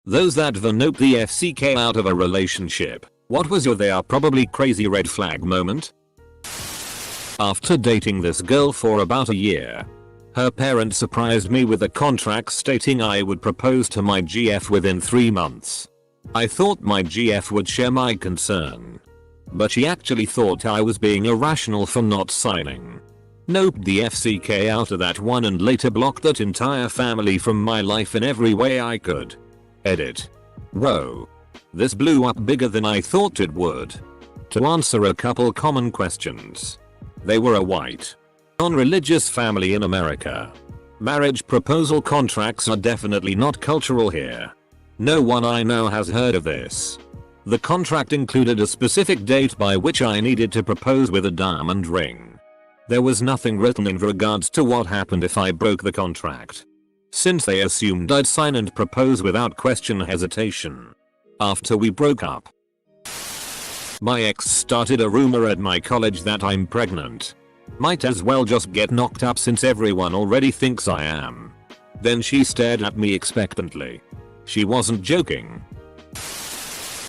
Those that nope the FCK out of a relationship. What was your they are probably crazy red flag moment? After dating this girl for about a year, her parents surprised me with a contract stating I would propose to my GF within 3 months. I thought my GF would share my concern, but she actually thought I was being irrational for not signing. Nope the FCK out of that one and later blocked that entire family from my life in every way I could. Edit. Whoa. This blew up bigger than I thought it would. To answer a couple common questions. They were a white, non-religious family in America. Marriage proposal contracts are definitely not cultural here. No one I know has heard of this. The contract included a specific date by which I needed to propose with a diamond ring. There was nothing written in regards to what happened if I broke the contract, since they assumed I'd sign and propose without question or hesitation. After we broke up, my ex started a rumor at my college that I'm pregnant. Might as well just get knocked up since everyone already thinks I am. Then she stared at me expectantly. She wasn't joking.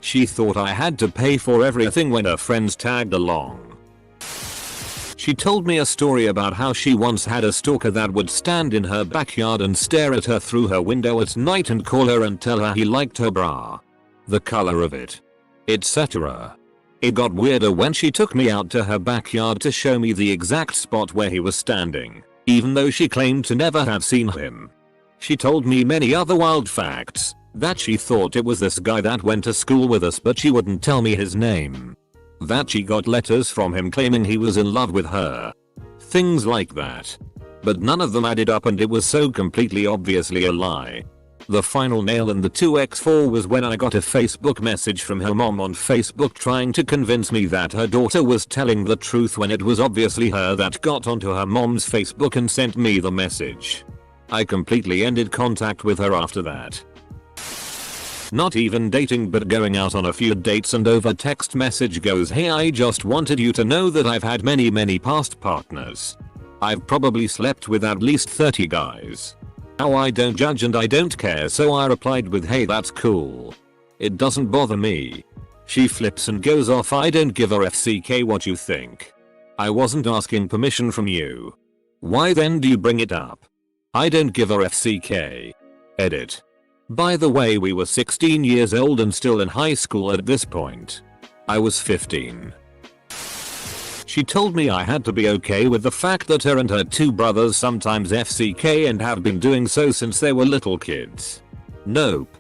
She thought I had to pay for everything when her friends tagged along. She told me a story about how she once had a stalker that would stand in her backyard and stare at her through her window at night and call her and tell her he liked her bra, the color of it, etc. It got weirder when she took me out to her backyard to show me the exact spot where he was standing, even though she claimed to never have seen him. She told me many other wild facts, that she thought it was this guy that went to school with us but she wouldn't tell me his name. That she got letters from him claiming he was in love with her. Things like that. But none of them added up and it was so completely obviously a lie. The final nail in the 2x4 was when I got a Facebook message from her mom on Facebook trying to convince me that her daughter was telling the truth when it was obviously her that got onto her mom's Facebook and sent me the message. I completely ended contact with her after that. Not even dating but going out on a few dates and over text message goes, hey, I just wanted you to know that I've had many past partners. I've probably slept with at least 30 guys. Now I don't judge and I don't care, so I replied with, hey, that's cool. It doesn't bother me. She flips and goes off, I don't give a FCK what you think. I wasn't asking permission from you. Why then do you bring it up? I don't give a FCK. Edit. By the way, we were 16 years old and still in high school at this point. I was 15. She told me I had to be okay with the fact that her and her 2 brothers sometimes FCK and have been doing so since they were little kids. Nope.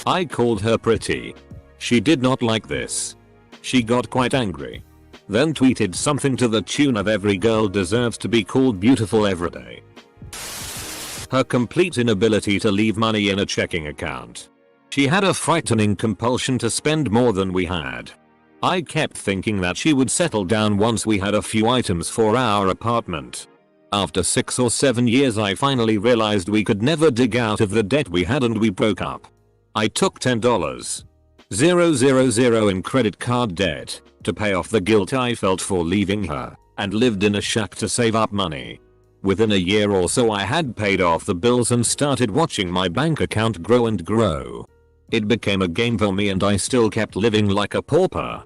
I called her pretty. She did not like this. She got quite angry. Then tweeted something to the tune of every girl deserves to be called beautiful every day. Her complete inability to leave money in a checking account. She had a frightening compulsion to spend more than we had. I kept thinking that she would settle down once we had a few items for our apartment. After 6 or 7 years I finally realized we could never dig out of the debt we had and we broke up. I took $10,000 in credit card debt to pay off the guilt I felt for leaving her, and lived in a shack to save up money. Within a year or so I had paid off the bills and started watching my bank account grow and grow. It became a game for me and I still kept living like a pauper.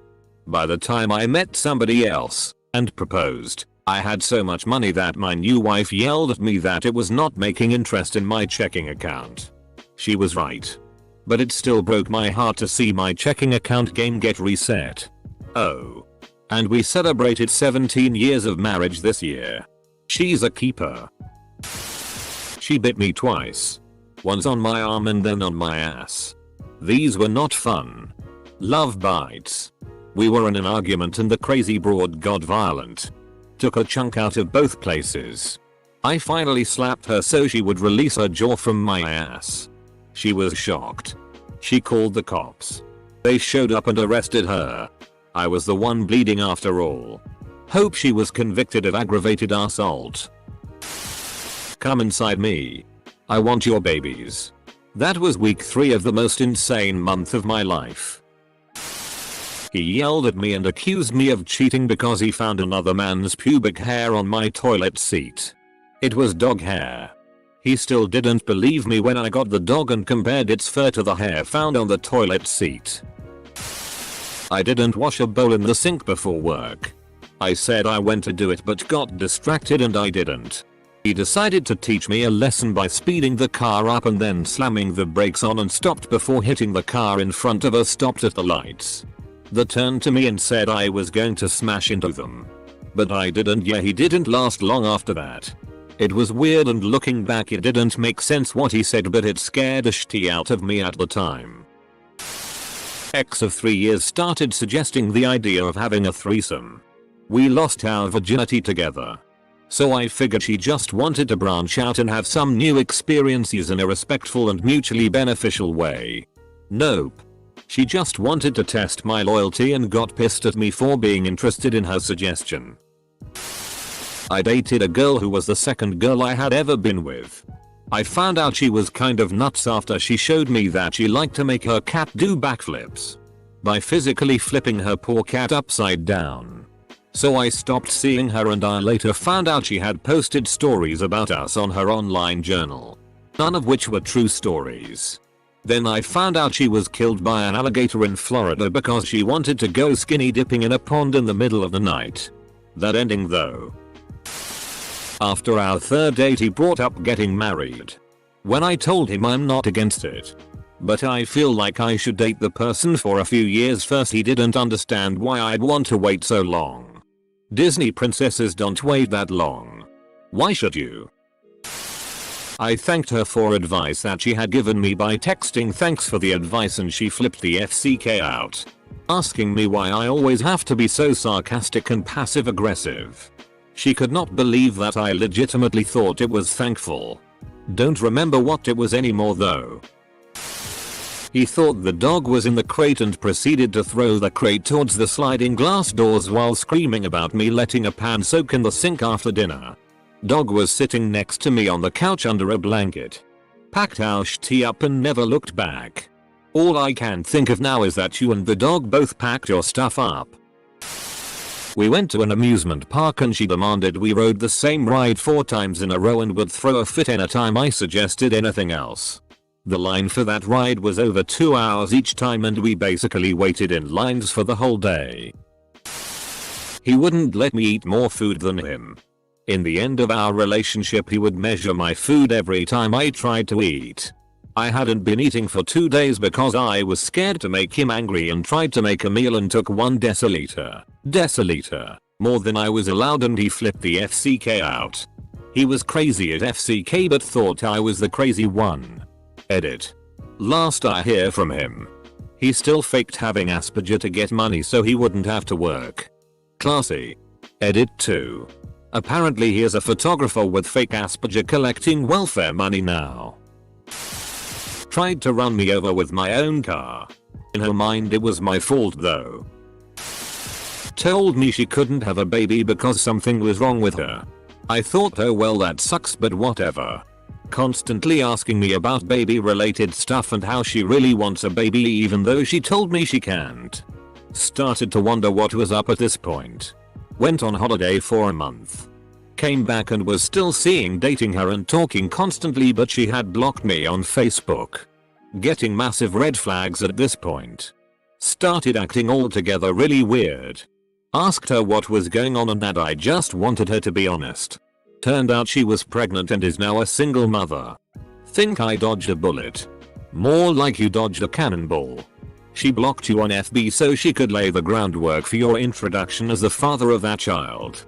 By the time I met somebody else and proposed, I had so much money that my new wife yelled at me that it was not making interest in my checking account. She was right. But it still broke my heart to see my checking account game get reset. Oh. And we celebrated 17 years of marriage this year. She's a keeper. She bit me twice. Once on my arm and then on my ass. These were not fun. Love bites. We were in an argument and the crazy broad got violent. Took a chunk out of both places. I finally slapped her so she would release her jaw from my ass. She was shocked. She called the cops. They showed up and arrested her. I was the one bleeding after all. Hope she was convicted of aggravated assault. Come inside me. I want your babies. That was week 3 of the most insane month of my life. He yelled at me and accused me of cheating because he found another man's pubic hair on my toilet seat. It was dog hair. He still didn't believe me when I got the dog and compared its fur to the hair found on the toilet seat. I didn't wash a bowl in the sink before work. I said I went to do it but got distracted and I didn't. He decided to teach me a lesson by speeding the car up and then slamming the brakes on and stopped before hitting the car in front of us, stopped at the lights. Then turned to me and said I was going to smash into them. But I didn't. Yeah, he didn't last long after that. It was weird and looking back it didn't make sense what he said, but it scared the shit out of me at the time. Ex of 3 years started suggesting the idea of having a threesome. We lost our virginity together. So I figured she just wanted to branch out and have some new experiences in a respectful and mutually beneficial way. Nope. She just wanted to test my loyalty and got pissed at me for being interested in her suggestion. I dated a girl who was the second girl I had ever been with. I found out she was kind of nuts after she showed me that she liked to make her cat do backflips by physically flipping her poor cat upside down. So I stopped seeing her and I later found out she had posted stories about us on her online journal. None of which were true stories. Then I found out she was killed by an alligator in Florida because she wanted to go skinny dipping in a pond in the middle of the night. That ending though. After our third date he brought up getting married. When I told him I'm not against it, but I feel like I should date the person for a few years first, he didn't understand why I'd want to wait so long. Disney princesses don't wait that long. Why should you? I thanked her for advice that she had given me by texting thanks for the advice and she flipped the FCK out, asking me why I always have to be so sarcastic and passive aggressive. She could not believe that I legitimately thought it was thankful. Don't remember what it was anymore though. He thought the dog was in the crate and proceeded to throw the crate towards the sliding glass doors while screaming about me letting a pan soak in the sink after dinner. Dog was sitting next to me on the couch under a blanket. Packed our shit up and never looked back. All I can think of now is that you and the dog both packed your stuff up. We went to an amusement park and she demanded we rode the same ride 4 times in a row and would throw a fit anytime I suggested anything else. The line for that ride was over 2 hours each time and we basically waited in lines for the whole day. He wouldn't let me eat more food than him. In the end of our relationship he would measure my food every time I tried to eat. I hadn't been eating for 2 days because I was scared to make him angry and tried to make a meal and took 1 deciliter more than I was allowed and he flipped the FCK out. He was crazy at FCK but thought I was the crazy one. Edit. Last I hear from him, he still faked having Asperger to get money so he wouldn't have to work. Classy. Edit 2. Apparently he is a photographer with fake Asperger collecting welfare money now. Tried to run me over with my own car. In her mind it was my fault though. Told me she couldn't have a baby because something was wrong with her. I thought, oh well that sucks but whatever. Constantly asking me about baby related stuff and how she really wants a baby even though she told me she can't. Started to wonder what was up at this point. Went on holiday for a month. Came back and was still dating her and talking constantly but she had blocked me on Facebook. Getting massive red flags at this point. Started acting altogether really weird. Asked her what was going on and that I just wanted her to be honest. Turned out she was pregnant and is now a single mother. Think I dodged a bullet. More like you dodged a cannonball. She blocked you on FB so she could lay the groundwork for your introduction as the father of that child.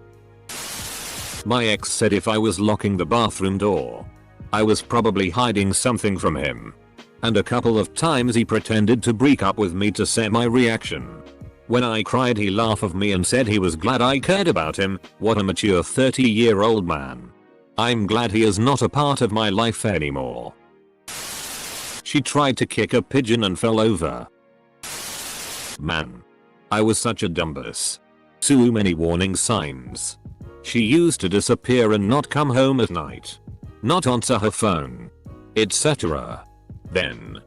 My ex said if I was locking the bathroom door, I was probably hiding something from him. And a couple of times he pretended to break up with me to see my reaction. When I cried he laughed at me and said he was glad I cared about him. What a mature 30-year-old man. I'm glad he is not a part of my life anymore. She tried to kick a pigeon and fell over. Man. I was such a dumbass. Too many warning signs. She used to disappear and not come home at night. Not answer her phone. Etc. Then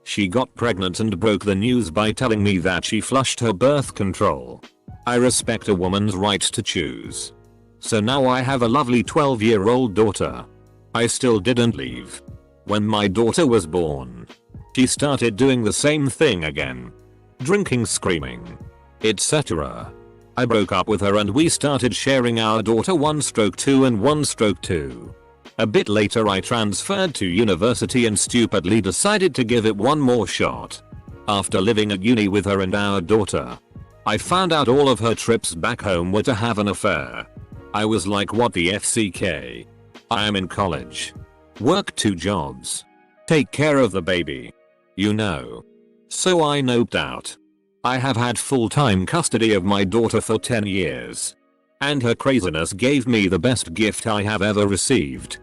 she got pregnant and broke the news by telling me that she flushed her birth control. I respect a woman's right to choose. So now I have a lovely 12-year-old daughter. I still didn't leave. When my daughter was born, she started doing the same thing again. Drinking, screaming, etc. I broke up with her and we started sharing our daughter 1/2 and 1/2. A bit later I transferred to university and stupidly decided to give it one more shot. After living at uni with her and our daughter, I found out all of her trips back home were to have an affair. I was like, what the FCK? I am in college. Work 2 jobs. Take care of the baby. You know. So I noped out. I have had full-time custody of my daughter for 10 years. And her craziness gave me the best gift I have ever received.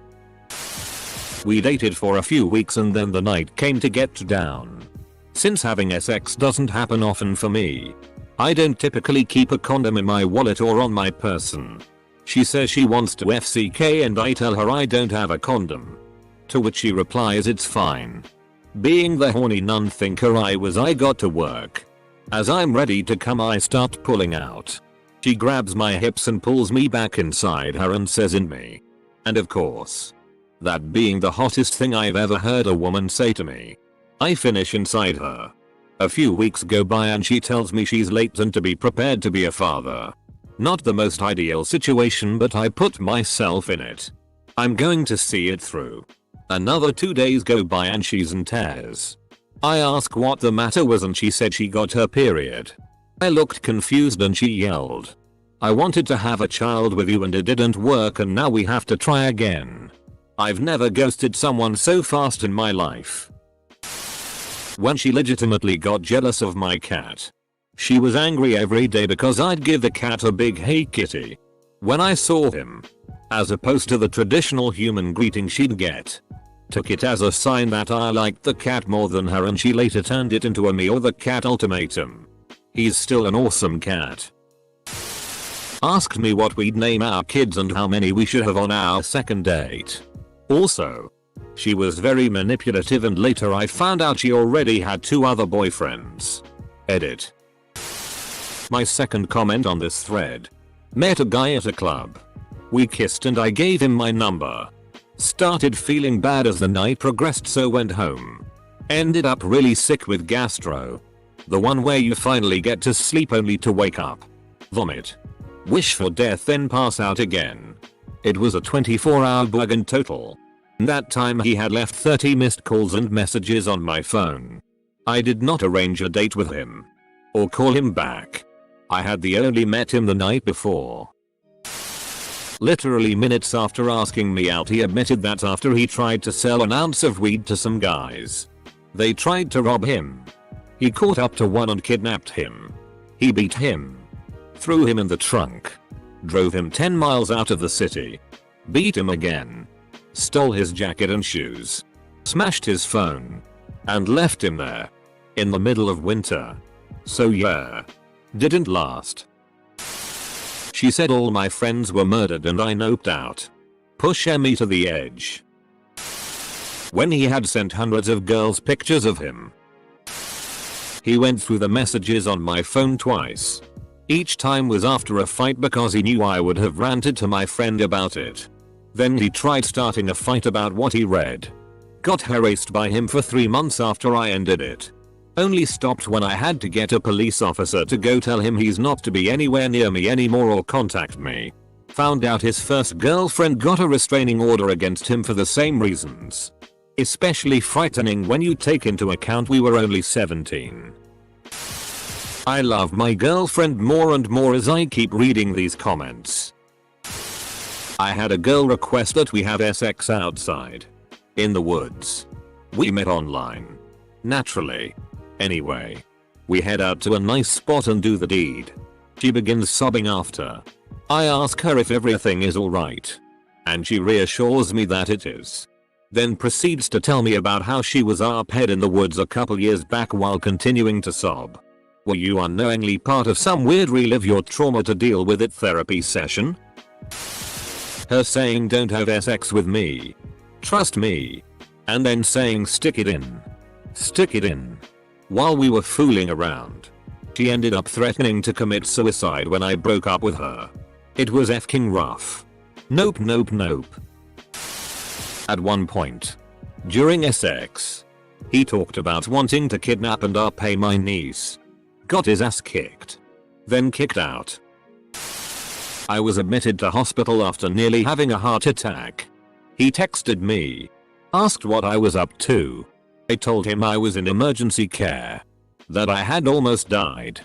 We dated for a few weeks and then the night came to get down. Since having sex doesn't happen often for me, I don't typically keep a condom in my wallet or on my person. She says she wants to FCK and I tell her I don't have a condom. To which she replies it's fine. Being the horny non-thinker I got to work. As I'm ready to come I start pulling out. She grabs my hips and pulls me back inside her and says in me. And of course, that being the hottest thing I've ever heard a woman say to me, I finish inside her. A few weeks go by and she tells me she's late and to be prepared to be a father. Not the most ideal situation, but I put myself in it. I'm going to see it through. Another 2 days go by and she's in tears. I ask what the matter was and she said she got her period. I looked confused and she yelled, I wanted to have a child with you and it didn't work and now we have to try again. I've never ghosted someone so fast in my life. When she legitimately got jealous of my cat. She was angry every day because I'd give the cat a big "Hey kitty" when I saw him, as opposed to the traditional human greeting she'd get. Took it as a sign that I liked the cat more than her and she later turned it into a me or the cat ultimatum. He's still an awesome cat. Asked me what we'd name our kids and how many we should have on our second date. Also, she was very manipulative and later I found out she already had 2 other boyfriends. Edit. My second comment on this thread. Met a guy at a club. We kissed and I gave him my number. Started feeling bad as the night progressed so went home. Ended up really sick with gastro. The one where you finally get to sleep only to wake up. Vomit. Wish for death then pass out again. It was a 24-hour bug in total. That time he had left 30 missed calls and messages on my phone. I did not arrange a date with him. Or call him back. I had only met him the night before. Literally minutes after asking me out he admitted that after he tried to sell an ounce of weed to some guys, they tried to rob him. He caught up to one and kidnapped him. He beat him. Threw him in the trunk. Drove him 10 miles out of the city. Beat him again. Stole his jacket and shoes. Smashed his phone. And left him there. In the middle of winter. So yeah. Didn't last. She said all my friends were murdered and I noped out. Push me to the edge. When he had sent hundreds of girls pictures of him. He went through the messages on my phone twice. Each time was after a fight because he knew I would have ranted to my friend about it. Then he tried starting a fight about what he read. Got harassed by him for 3 months after I ended it. Only stopped when I had to get a police officer to go tell him he's not to be anywhere near me anymore or contact me. Found out his first girlfriend got a restraining order against him for the same reasons. Especially frightening when you take into account we were only 17. I love my girlfriend more and more as I keep reading these comments. I had a girl request that we have sex outside. In the woods. We met online. Naturally. Anyway. We head out to a nice spot and do the deed. She begins sobbing after. I ask her if everything is alright. And she reassures me that it is. Then proceeds to tell me about how she was arped in the woods a couple years back while continuing to sob. Were you unknowingly part of some weird relive your trauma to deal with it therapy session? Her saying don't have sex with me. Trust me. And then saying stick it in. Stick it in. While we were fooling around. She ended up threatening to commit suicide when I broke up with her. It was effing rough. Nope. At one point during sex, he talked about wanting to kidnap and pay my niece. Got his ass kicked. Then kicked out. I was admitted to hospital after nearly having a heart attack. He texted me. Asked what I was up to. I told him I was in emergency care. That I had almost died.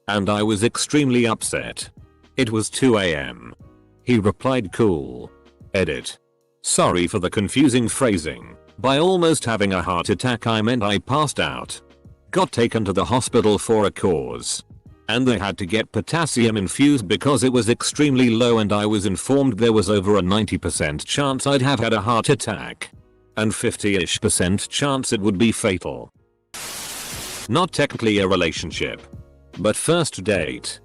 And I was extremely upset. It was 2 AM. He replied cool. Edit. Sorry for the confusing phrasing. By almost having a heart attack I meant I passed out. Got taken to the hospital for a cause. And they had to get potassium infused because it was extremely low, and I was informed there was over a 90% chance I'd have had a heart attack. And 50-ish% chance it would be fatal. Not technically a relationship. But first date.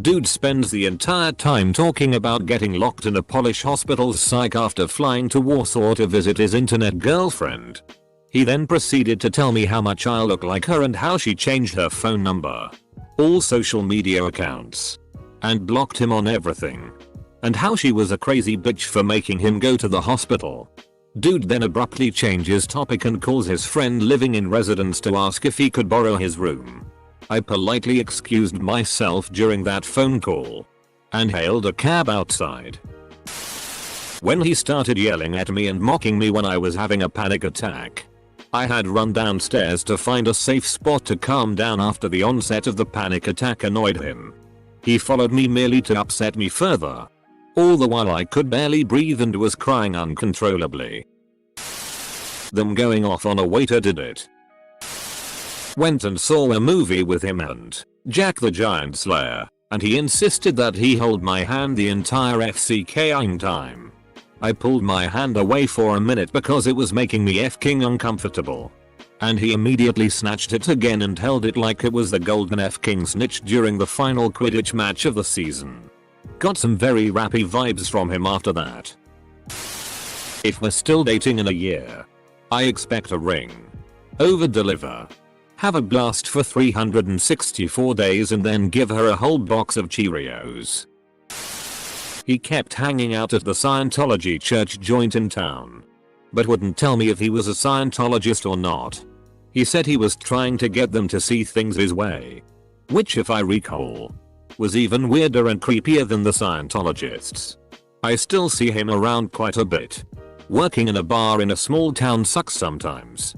Dude spends the entire time talking about getting locked in a Polish hospital's psych after flying to Warsaw to visit his internet girlfriend. He then proceeded to tell me how much I look like her and how she changed her phone number, all social media accounts, and blocked him on everything. And how she was a crazy bitch for making him go to the hospital. Dude then abruptly changes topic and calls his friend living in residence to ask if he could borrow his room. I politely excused myself during that phone call and hailed a cab outside. When he started yelling at me and mocking me when I was having a panic attack, I had run downstairs to find a safe spot to calm down after the onset of the panic attack annoyed him. He followed me merely to upset me further. All the while I could barely breathe and was crying uncontrollably. Them going off on a waiter did it. Went and saw a movie with him and Jack the Giant Slayer, and he insisted that he hold my hand the entire FCKing time. I pulled my hand away for a minute because it was making me f-king uncomfortable. And he immediately snatched it again and held it like it was the golden f-king snitch during the final Quidditch match of the season. Got some very rappy vibes from him after that. If we're still dating in a year, I expect a ring. Over-deliver. Have a blast for 364 days and then give her a whole box of Cheerios. He kept hanging out at the Scientology church joint in town, but wouldn't tell me if he was a Scientologist or not. He said he was trying to get them to see things his way, which if I recall, was even weirder and creepier than the Scientologists. I still see him around quite a bit. Working in a bar in a small town sucks sometimes.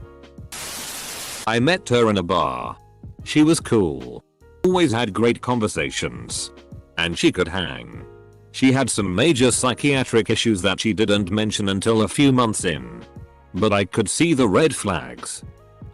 I met her in a bar. She was cool. Always had great conversations. And she could hang. She had some major psychiatric issues that she didn't mention until a few months in. But I could see the red flags.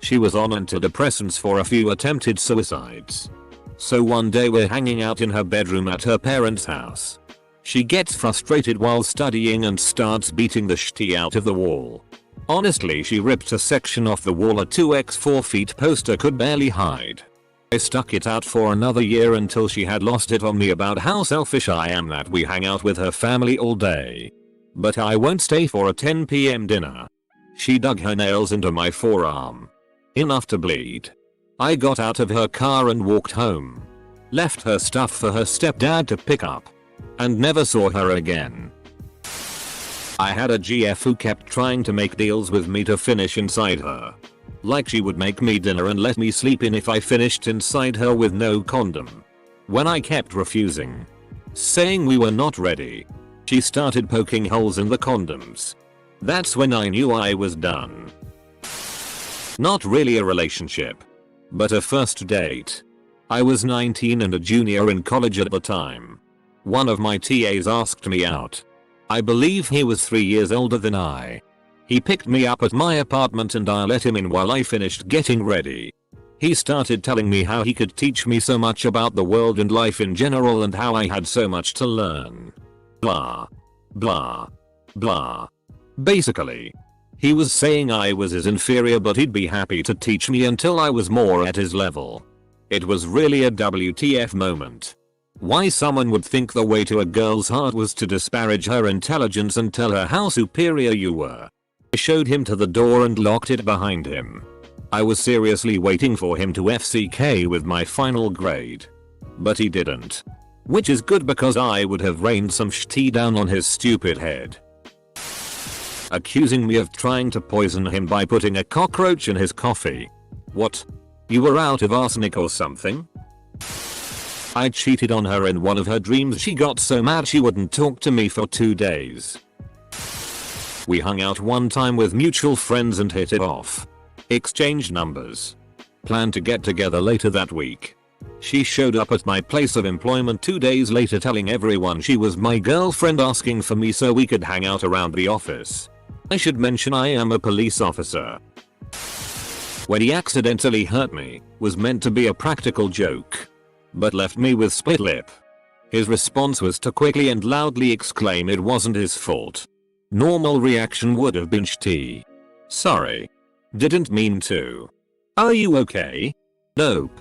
She was on antidepressants for a few attempted suicides. So one day we're hanging out in her bedroom at her parents' house. She gets frustrated while studying and starts beating the shit out of the wall. Honestly, she ripped a section off the wall a 2x4 feet poster could barely hide. I stuck it out for another year until she had lost it on me about how selfish I am that we hang out with her family all day. But I won't stay for a 10 PM dinner. She dug her nails into my forearm. Enough to bleed. I got out of her car and walked home. Left her stuff for her stepdad to pick up. And never saw her again. I had a GF who kept trying to make deals with me to finish inside her. Like she would make me dinner and let me sleep in if I finished inside her with no condom. When I kept refusing, saying we were not ready, she started poking holes in the condoms. That's when I knew I was done. Not really a relationship, but a first date. I was 19 and a junior in college at the time. One of my TAs asked me out. I believe he was 3 years older than I. He picked me up at my apartment and I let him in while I finished getting ready. He started telling me how he could teach me so much about the world and life in general and how I had so much to learn. Blah. Blah. Blah. Basically, he was saying I was his inferior but he'd be happy to teach me until I was more at his level. It was really a WTF moment. Why someone would think the way to a girl's heart was to disparage her intelligence and tell her how superior you were. I showed him to the door and locked it behind him. I was seriously waiting for him to FCK with my final grade. But he didn't. Which is good because I would have rained some shit down on his stupid head. accusing me of trying to poison him by putting a cockroach in his coffee. What? You were out of arsenic or something? I cheated on her in one of her dreams. She got so mad she wouldn't talk to me for 2 days. We hung out one time with mutual friends and hit it off. Exchanged numbers. Planned to get together later that week. She showed up at my place of employment 2 days later telling everyone she was my girlfriend, asking for me so we could hang out around the office. I should mention I am a police officer. When he accidentally hurt me, was meant to be a practical joke, but left me with split lip. His response was to quickly and loudly exclaim it wasn't his fault. Normal reaction would have been "Sh-t. Sorry. Didn't mean to. Are you okay?" Nope.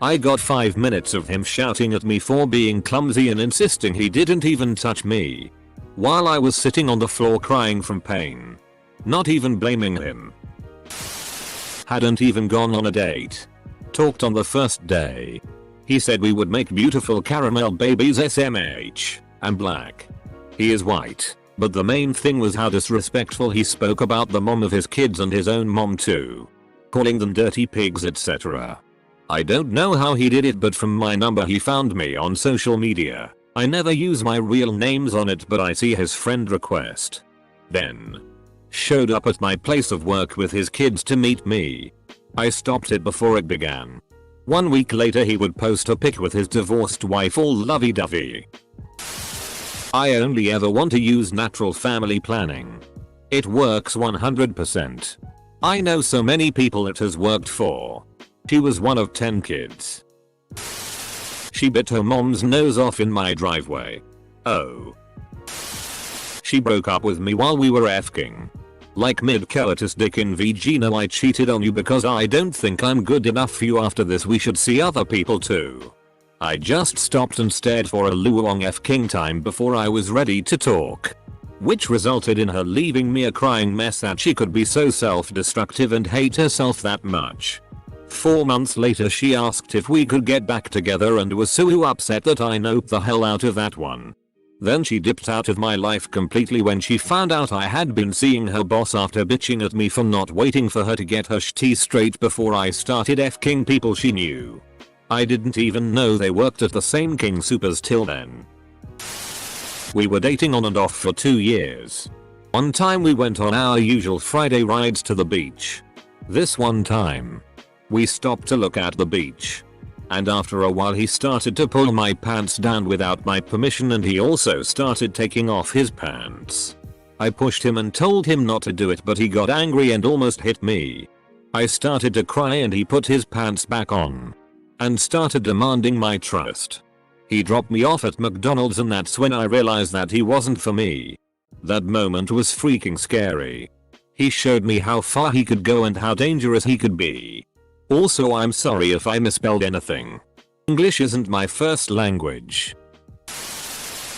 I got 5 minutes of him shouting at me for being clumsy and insisting he didn't even touch me, while I was sitting on the floor crying from pain. Not even blaming him. Hadn't even gone on a date. Talked on the first day. He said we would make beautiful caramel babies SMH. I'm black. He is white. But the main thing was how disrespectful he spoke about the mom of his kids and his own mom too. Calling them dirty pigs, etc. I don't know how he did it, but from my number he found me on social media. I never use my real names on it, but I see his friend request. Then showed up at my place of work with his kids to meet me. I stopped it before it began. 1 week later he would post a pic with his divorced wife all lovey-dovey. I only ever want to use natural family planning. It works 100%. I know so many people it has worked for. She was one of 10 kids. She bit her mom's nose off in my driveway. Oh. She broke up with me while we were F-king. Like mid-coitus dick in Vagina, I cheated on you because I don't think I'm good enough for you. After this we should see other people too. I just stopped and stared for a long F-king time before I was ready to talk. Which resulted in her leaving me a crying mess that she could be so self-destructive and hate herself that much. 4 months later she asked if we could get back together and was so upset that I noped the hell out of that one. Then she dipped out of my life completely when she found out I had been seeing her boss after bitching at me for not waiting for her to get her sh-t straight before I started F-king people she knew. I didn't even know they worked at the same King Supers till then. We were dating on and off for 2 years. One time we went on our usual Friday rides to the beach. This one time, we stopped to look at the beach. And after a while he started to pull my pants down without my permission, and he also started taking off his pants. I pushed him and told him not to do it, but he got angry and almost hit me. I started to cry and he put his pants back on and started demanding my trust. He dropped me off at McDonald's and that's when I realized that he wasn't for me. That moment was freaking scary. He showed me how far he could go and how dangerous he could be. Also, I'm sorry if I misspelled anything. English isn't my first language.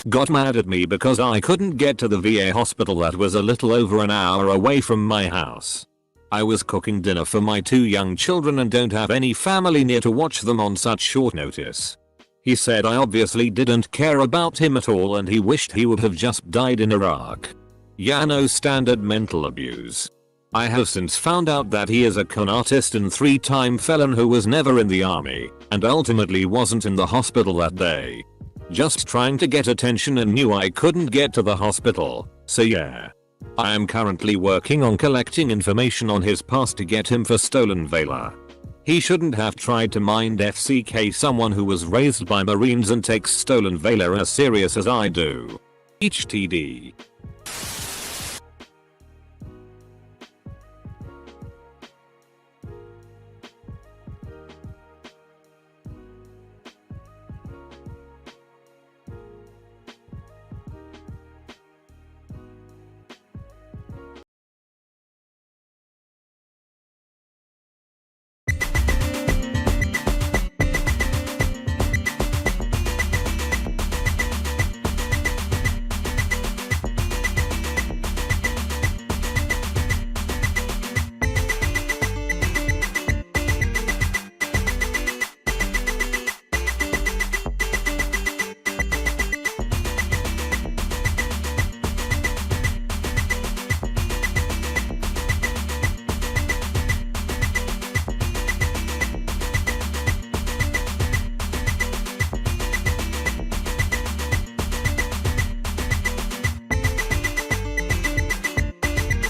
Got mad at me because I couldn't get to the VA hospital that was a little over an hour away from my house. I was cooking dinner for my 2 young children and don't have any family near to watch them on such short notice. He said I obviously didn't care about him at all and he wished he would have just died in Iraq. Yeah, no, standard mental abuse. I have since found out that he is a con artist and 3-time felon who was never in the army and ultimately wasn't in the hospital that day. Just trying to get attention and knew I couldn't get to the hospital, so yeah. I am currently working on collecting information on his past to get him for stolen valor. He shouldn't have tried to mind FCK someone who was raised by Marines and takes stolen valor as serious as I do. HTD.